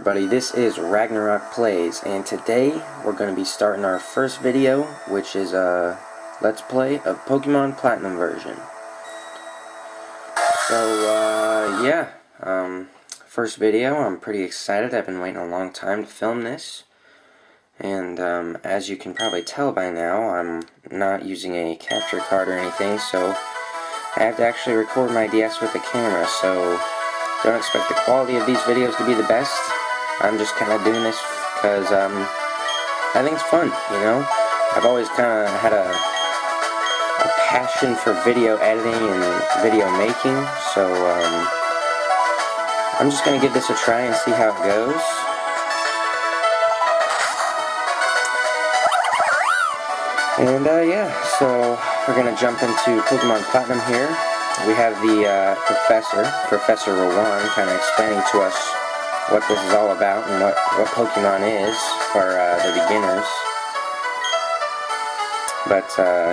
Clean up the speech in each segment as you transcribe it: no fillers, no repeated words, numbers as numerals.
everybody, this is Ragnarok Plays, and today we're going to be starting our first video, which is a Let's Play of Pokemon Platinum version. So, first video. I'm pretty excited. I've been waiting a long time to film this, and as you can probably tell by now, I'm not using a capture card or anything, so I have to actually record my DS with the camera, so don't expect the quality of these videos to be the best. I'm just kind of doing this because I think it's fun, you know? I've always kind of had a passion for video editing and video making, so I'm just going to give this a try and see how it goes. And yeah, so we're going to jump into Pokemon Platinum here. We have the Professor Rowan, kind of explaining to us what this is all about and what Pokemon is for the beginners. But,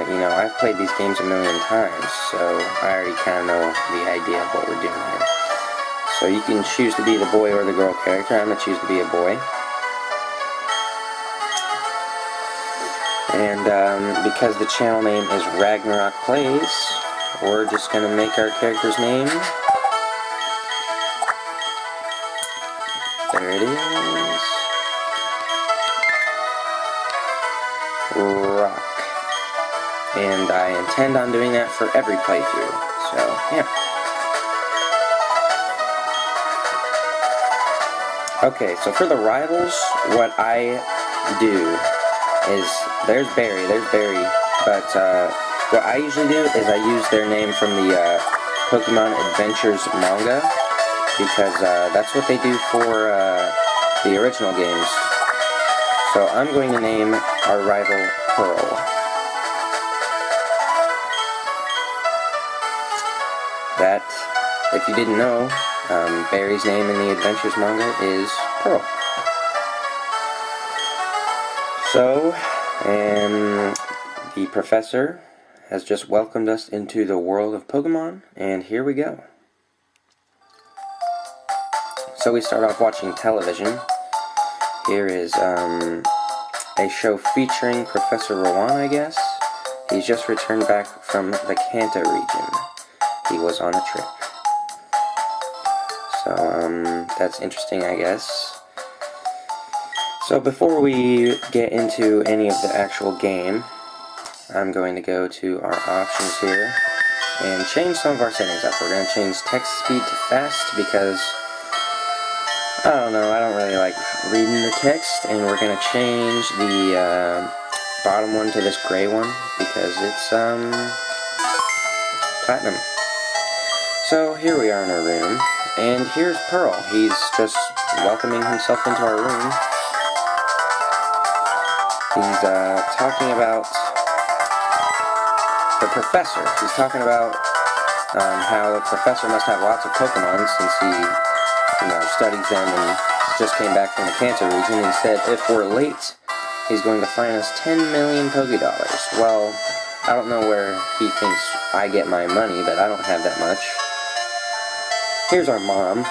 you know, I've played these games a million times, so I already kind of know the idea of what we're doing here. So you can choose to be the boy or the girl character. I'm going to choose to be a boy. And because the channel name is Ragnarok Plays, we're just going to make our character's name. There it is. Rock. And I intend on doing that for every playthrough. So, yeah. Okay, so for the rivals, what I do is, there's Barry, but what I usually do is I use their name from the Pokemon Adventures manga, because that's what they do for the original games. So I'm going to name our rival Pearl. That, if you didn't know, Barry's name in the Adventures manga is Pearl. So, and the professor has just welcomed us into the world of Pokemon, and here we go. So we start off watching television. Here is a show featuring Professor Rowan, I guess. He's just returned back from the Kanto region. He was on a trip. So, that's interesting, I guess. So before we get into any of the actual game, I'm going to go to our options here and change some of our settings up. We're going to change text speed to fast because, I don't know, I don't really like reading the text, and we're going to change the bottom one to this gray one because it's platinum. So here we are in our room, and here's Pearl. He's just welcoming himself into our room. He's talking about the professor. He's talking about how the professor must have lots of Pokemon since he, you know, studies them and just came back from the Kanto region. He said if we're late, he's going to fine us 10 million Pokédollars. Well, I don't know where he thinks I get my money, but I don't have that much. Here's our mom.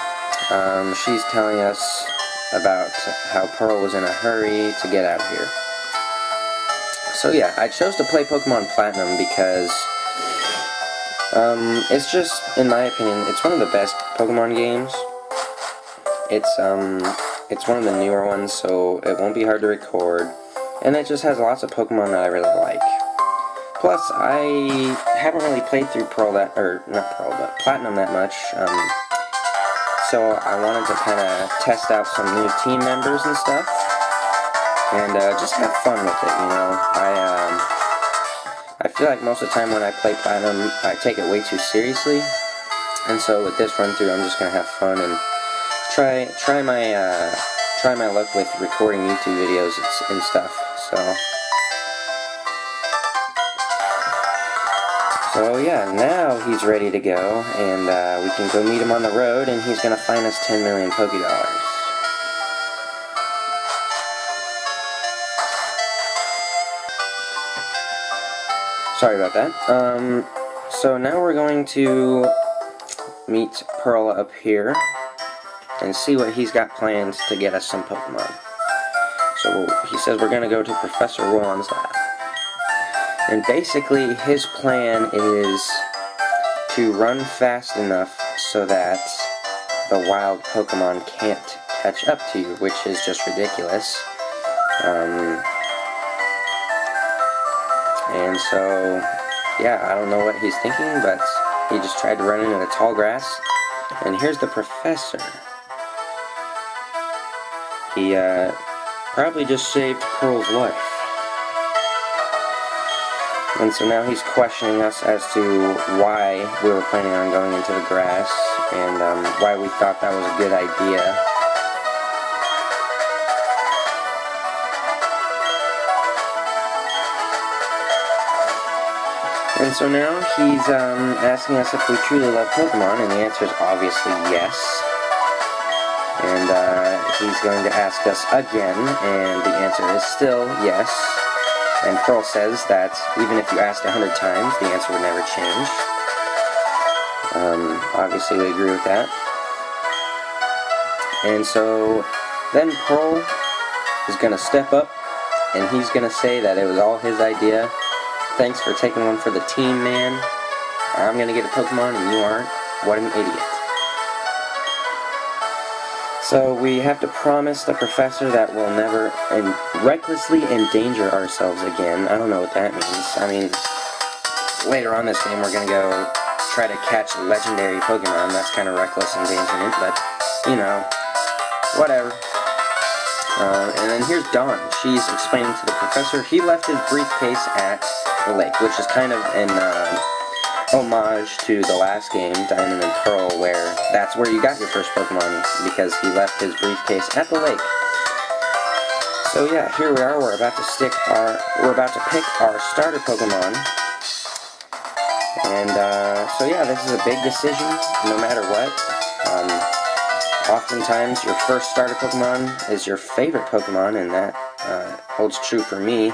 She's telling us about how Pearl was in a hurry to get out of here. So yeah, I chose to play Pokemon Platinum because it's just, in my opinion, it's one of the best Pokemon games. It's one of the newer ones, so it won't be hard to record, and it just has lots of Pokemon that I really like. Plus, I haven't really played through Platinum that much, so I wanted to kind of test out some new team members and stuff. And just have fun with it, you know. I feel like most of the time when I play Platinum, I take it way too seriously. And so with this run through, I'm just gonna have fun and try my luck with recording YouTube videos and stuff. So yeah, now he's ready to go, and we can go meet him on the road, and he's gonna fine us 10 million Pokédollars. Sorry about that. So now we're going to meet Pearl up here and see what he's got planned to get us some Pokemon. So he says we're going to go to Professor Rowan's lab. And basically his plan is to run fast enough so that the wild Pokemon can't catch up to you, which is just ridiculous. And so, yeah, I don't know what he's thinking, but he just tried to run into the tall grass. And here's the professor. He probably just saved Pearl's life. And so now he's questioning us as to why we were planning on going into the grass, and why we thought that was a good idea. And so now he's asking us if we truly love Pokemon, and the answer is obviously yes. And he's going to ask us again, and the answer is still yes. And Pearl says that even if you asked 100 times, the answer would never change. Obviously we agree with that. And so then Pearl is going to step up, and he's going to say that it was all his idea. Thanks for taking one for the team, man. I'm going to get a Pokemon and you aren't. What an idiot. So we have to promise the professor that we'll never recklessly endanger ourselves again. I don't know what that means. I mean, later on this game we're going to go try to catch legendary Pokemon. That's kind of reckless endangerment, but, you know, whatever. And then here's Dawn. She's explaining to the professor he left his briefcase at the lake, which is kind of an homage to the last game, Diamond and Pearl, where that's where you got your first Pokemon, because he left his briefcase at the lake. So yeah, here we are. We're about to pick our starter Pokemon, and so yeah, this is a big decision, no matter what. Oftentimes, your first starter Pokemon is your favorite Pokemon, and that holds true for me.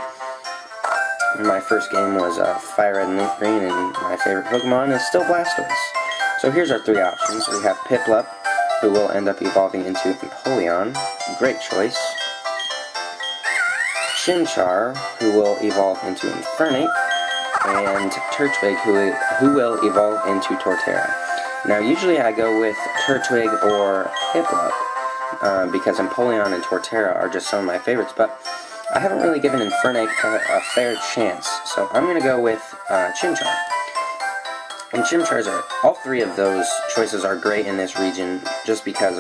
My first game was Fire Red and Leaf Green, and my favorite Pokemon is still Blastoise. So here's our three options. We have Piplup, who will end up evolving into Empoleon. Great choice. Chimchar, who will evolve into Infernape. And Turtwig, who will evolve into Torterra. Now, usually I go with Turtwig or Piplup, because Empoleon and Torterra are just some of my favorites, but I haven't really given Infernape a fair chance, so I'm going to go with Chimchar. And Chimchars are, all three of those choices are great in this region, just because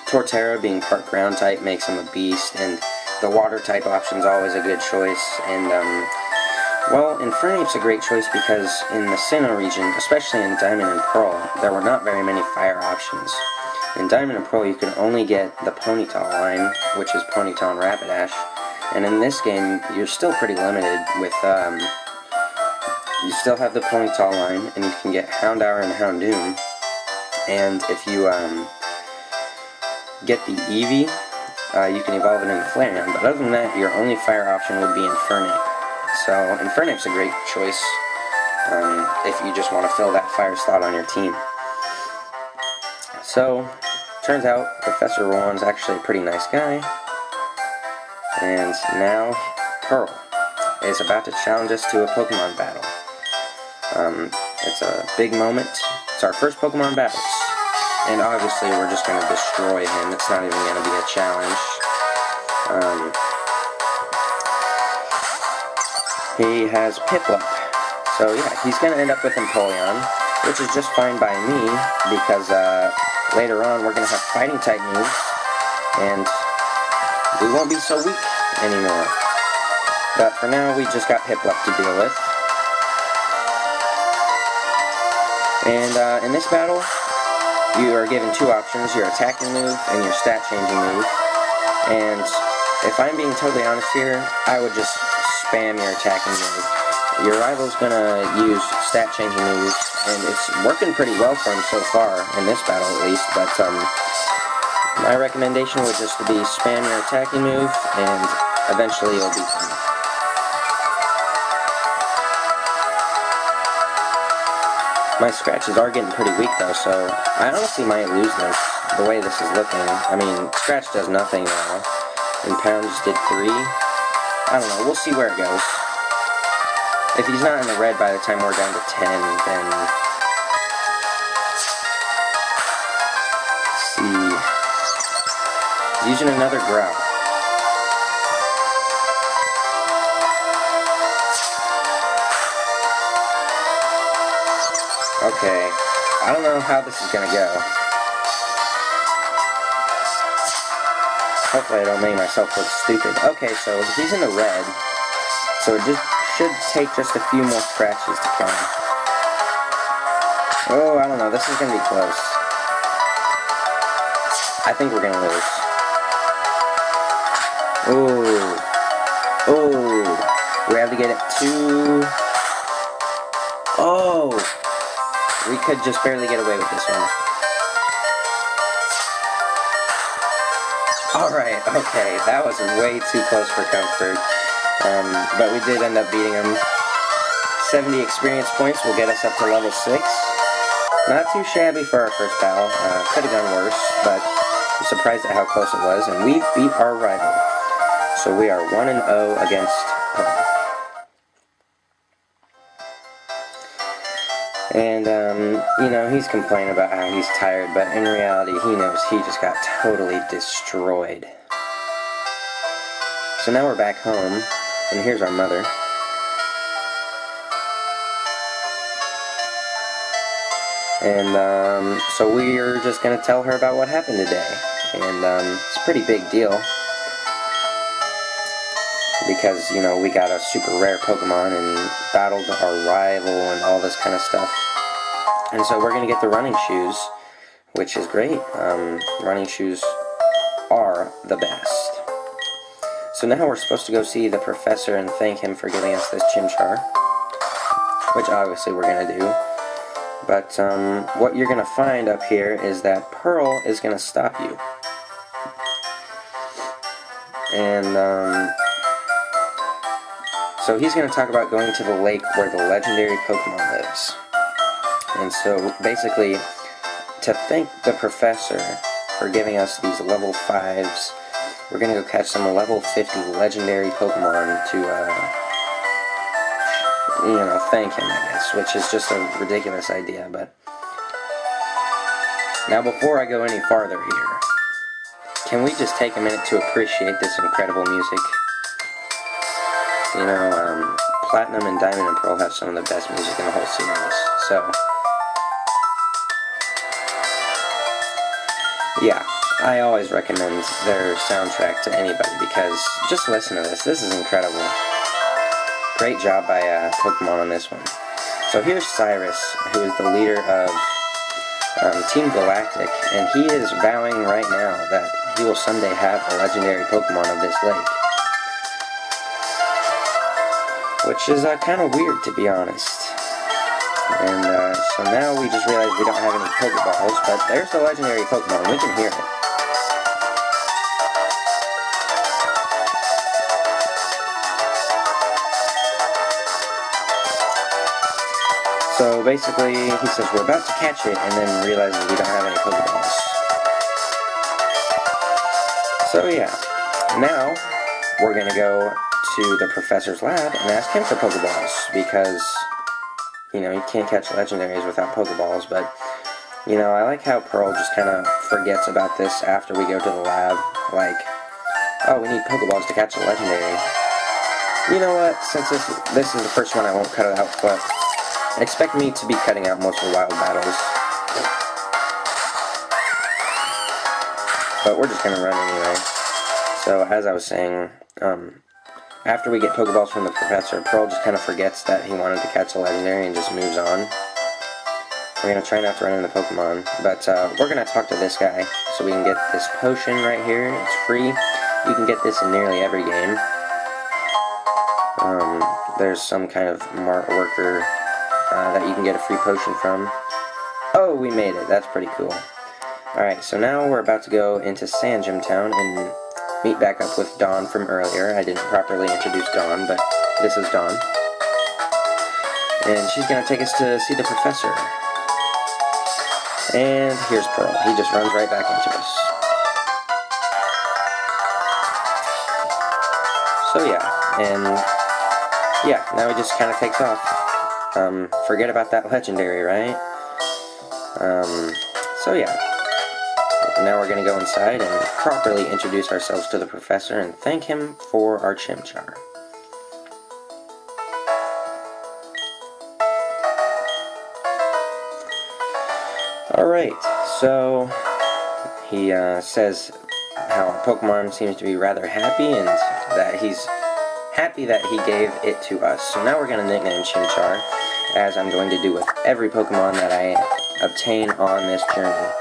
Torterra, being part ground type, makes him a beast, and the water type option is always a good choice, and well, Infernape's a great choice because in the Sinnoh region, especially in Diamond and Pearl, there were not very many fire options. In Diamond and Pearl, you can only get the Ponyta line, which is Ponyta and Rapidash, and in this game, you're still pretty limited with, you still have the Ponyta line, and you can get Houndour and Houndoom, and if you, get the Eevee, you can evolve it into Flareon, but other than that, your only fire option would be Infernape. So, Infernape's a great choice, if you just want to fill that fire slot on your team. So, turns out Professor Rowan's actually a pretty nice guy. And now Pearl is about to challenge us to a Pokemon battle. It's a big moment. It's our first Pokemon battles. And obviously we're just going to destroy him. It's not even going to be a challenge. He has Piplup. So yeah, he's going to end up with Empoleon, which is just fine by me, because later on we're going to have fighting type moves, and we won't be so weak anymore. But for now, we just got Piplup to deal with. And in this battle, you are given two options, your attacking move and your stat changing move. And if I'm being totally honest here, I would just spam your attacking move. Your rival's gonna use stat changing moves, and it's working pretty well for him so far, in this battle at least, but my recommendation would just be spam your attacking move, and eventually you'll beat him. My scratches are getting pretty weak though, so I honestly might lose this. the way this is looking. I mean, Scratch does nothing now, and Pound just did 3. I don't know, we'll see where it goes. If he's not in the red by the time we're down to 10, then... Let's see... He's using another growl. Okay, I don't know how this is gonna go. Hopefully I don't make myself look stupid. Okay, so he's in the red, so it just should take just a few more scratches to come. Oh, I don't know, this is gonna be close. I think we're gonna lose. Oh, we have to get it to... Oh! We could just barely get away with this one. Alright, okay, that was way too close for comfort. But we did end up beating him. 70 experience points will get us up to level 6. Not too shabby for our first battle. Could have gone worse, but I'm surprised at how close it was. And we beat our rival. So we are 1-0 against Poe. And, you know, he's complaining about how he's tired, but in reality, he knows he just got totally destroyed. So now we're back home, and here's our mother. And, so we're just gonna tell her about what happened today. And, it's a pretty big deal. Because, you know, we got a super rare Pokemon and battled our rival and all this kind of stuff. And so we're going to get the running shoes, which is great. Running shoes are the best. So now we're supposed to go see the professor and thank him for giving us this Chimchar, which obviously we're going to do. But what you're going to find up here is that Pearl is going to stop you. And, so he's going to talk about going to the lake where the legendary Pokemon lives. And so basically, to thank the professor for giving us these level 5s, we're going to go catch some level 50 legendary Pokemon to, you know, thank him, I guess, which is just a ridiculous idea. But now before I go any farther here, can we just take a minute to appreciate this incredible music? You know, Platinum and Diamond and Pearl have some of the best music in the whole series, so... Yeah, I always recommend their soundtrack to anybody, because just listen to this. This is incredible. Great job by Pokemon on this one. So here's Cyrus, who is the leader of Team Galactic, and he is vowing right now that he will someday have a legendary Pokemon of this lake. Which is kind of weird, to be honest. And so now we just realized we don't have any Pokeballs, but there's the legendary Pokemon. We can hear it. So basically, he says we're about to catch it, and then realizes we don't have any Pokeballs. So yeah, now we're gonna go to the professor's lab and ask him for Pokeballs, because, you know, you can't catch legendaries without Pokeballs. But, you know, I like how Pearl just kind of forgets about this after we go to the lab, like, oh, we need Pokeballs to catch a legendary. You know what, since this is the first one, I won't cut it out, but expect me to be cutting out most of the wild battles. But we're just gonna run anyway. So, as I was saying, after we get Pokeballs from the professor, Pearl just kind of forgets that he wanted to catch a legendary and just moves on. We're going to try not to run into Pokemon, but we're going to talk to this guy so we can get this potion right here. It's free. You can get this in nearly every game. There's some kind of mart worker that you can get a free potion from. Oh, we made it. That's pretty cool. Alright, so now we're about to go into Sand Gym Town and meet back up with Dawn from earlier. I didn't properly introduce Dawn, but this is Dawn. And she's going to take us to see the professor. And here's Pearl. He just runs right back into us. So yeah, and yeah, now he just kind of takes off. Forget about that legendary, right? So yeah. Now we're going to go inside and properly introduce ourselves to the professor and thank him for our Chimchar. Alright, so he says how our Pokemon seems to be rather happy and that he's happy that he gave it to us. So now we're going to nickname Chimchar, as I'm going to do with every Pokemon that I obtain on this journey.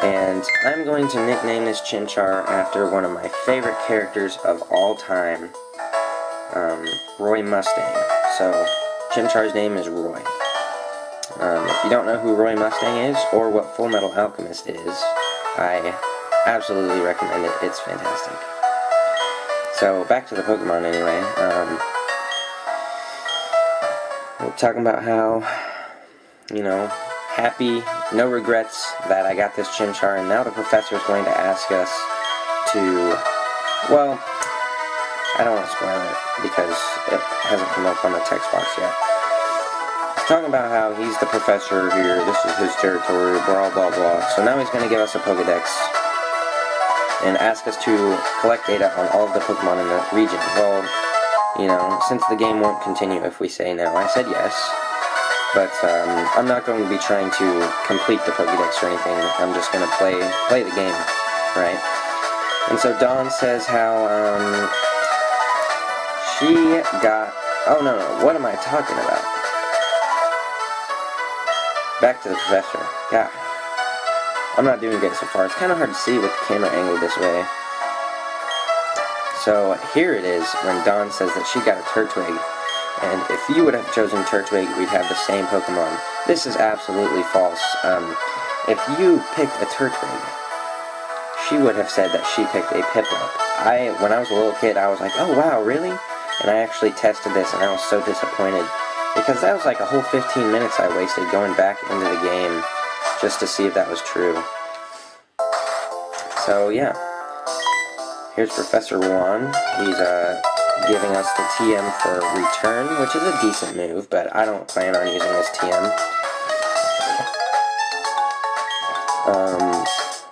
And I'm going to nickname this Chimchar after one of my favorite characters of all time, Roy Mustang. So Chimchar's name is Roy. If you don't know who Roy Mustang is, or what Full Metal Alchemist is, I absolutely recommend it. It's fantastic. So back to the Pokemon anyway. We're talking about how, you know, happy, no regrets that I got this Chimchar, and now the professor is going to ask us to, well, I don't want to spoil it because it hasn't come up on the text box yet. He's talking about how he's the professor here, this is his territory, blah blah blah. So now he's going to give us a Pokedex and ask us to collect data on all of the Pokemon in the region. Well, you know, since the game won't continue if we say no, I said yes. But I'm not going to be trying to complete the Pokédex or anything. I'm just going to play the game, right? And so Dawn says how she got... Oh, no, what am I talking about? Back to the professor. Yeah. I'm not doing good so far. It's kind of hard to see with the camera angle this way. So here it is when Dawn says that she got a Turtwig. And if you would have chosen Turtwig, we'd have the same Pokemon. This is absolutely false. If you picked a Turtwig, she would have said that she picked a Piplup. When I was a little kid, I was like, oh wow, really? And I actually tested this, and I was so disappointed. Because that was like a whole 15 minutes I wasted going back into the game just to see if that was true. So yeah. Here's Professor Juan. He's, giving us the TM for return, which is a decent move, but I don't plan on using this TM.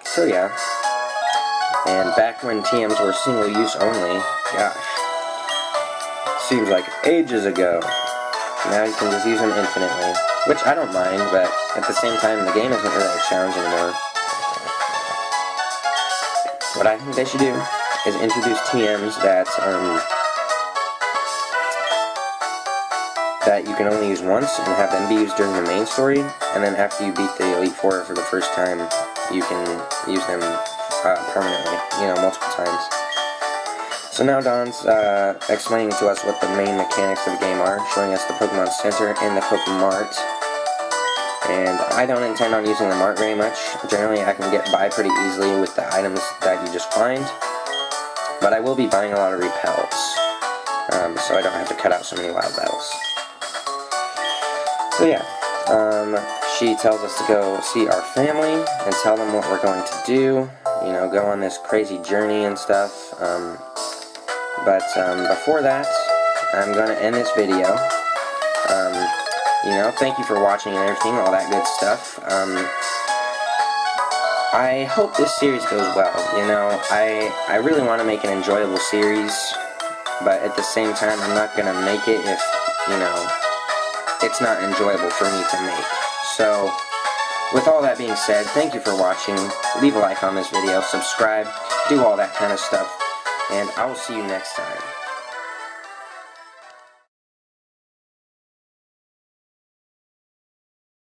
So yeah. And back when TMs were single use only, gosh, seems like ages ago. Now you can just use them infinitely, which I don't mind, but at the same time, the game isn't really a challenge anymore. What I think they should do is introduce TMs that you can only use once and have them be used during the main story, and then after you beat the Elite Four for the first time, you can use them permanently, you know, multiple times. So now Don's explaining to us what the main mechanics of the game are, showing us the Pokemon Center and the Pokemart. And I don't intend on using the Mart very much. Generally I can get by pretty easily with the items that you just find, but I will be buying a lot of repels, so I don't have to cut out so many wild battles. So yeah, she tells us to go see our family and tell them what we're going to do, you know, go on this crazy journey and stuff. But before that, I'm going to end this video. You know, thank you for watching and everything, all that good stuff. I hope this series goes well. You know, I really want to make an enjoyable series, but at the same time, I'm not going to make it if, you know, it's not enjoyable for me to make. So, with all that being said, thank you for watching. Leave a like on this video, subscribe, do all that kind of stuff, and I will see you next time.